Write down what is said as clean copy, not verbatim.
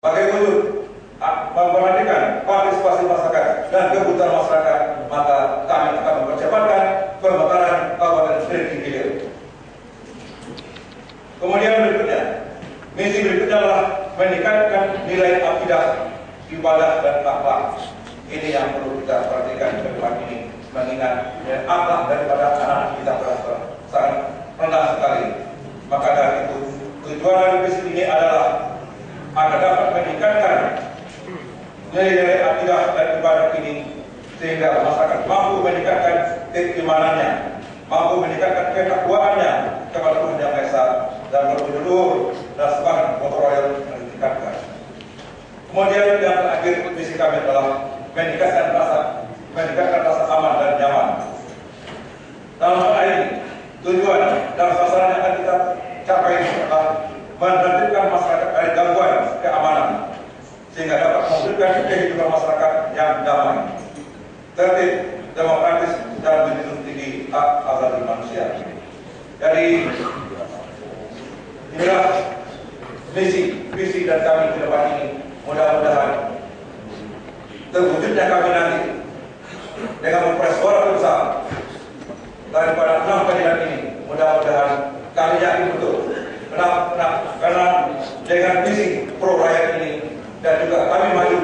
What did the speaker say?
Sebagai wujud memperhatikan partisipasi masyarakat dan kebutuhan masyarakat, maka kami akan mempercepatkan pemekaran Kabupaten Seribu Hilir. Kemudian berikutnya, misi berikutnya adalah meningkatkan nilai akidah, ibadah dan akhlak. Ini yang perlu kita perhatikan ke depan ini, mengingat akhlak daripada anak kita sangat rendah sekali. Maka dari itu, tujuan dari misi ini adalah agar dapat meningkatkan nilai-nilai akidah dan ibadah ini, sehingga masyarakat mampu meningkatkan keimanannya, mampu meningkatkan ketakwaannya kepada Tuhan Yang Maha Esa, dan berjulur dan semangat gotong royong yang ditingkatkan. Kemudian yang terakhir, misi kami adalah meningkatkan rasa aman dan nyaman. Dalam hal ini, tujuan dan sasaran yang akan kita capai adalah menertibkan masyarakat dari gangguan keamanan, sehingga dapat memberikan kehidupan masyarakat yang damai, tertib, demokratis, dan menjunjung tinggi hak asasi manusia. Jadi inilah visi dan kami ke depan ini. Mudah-mudahan terwujudnya kami nanti dengan memperoleh suara terbesar daripada 6 kandidat ini. Mudah-mudahan kami yakin betul. Karena dengan visi pro rakyat ini, dan juga kami maju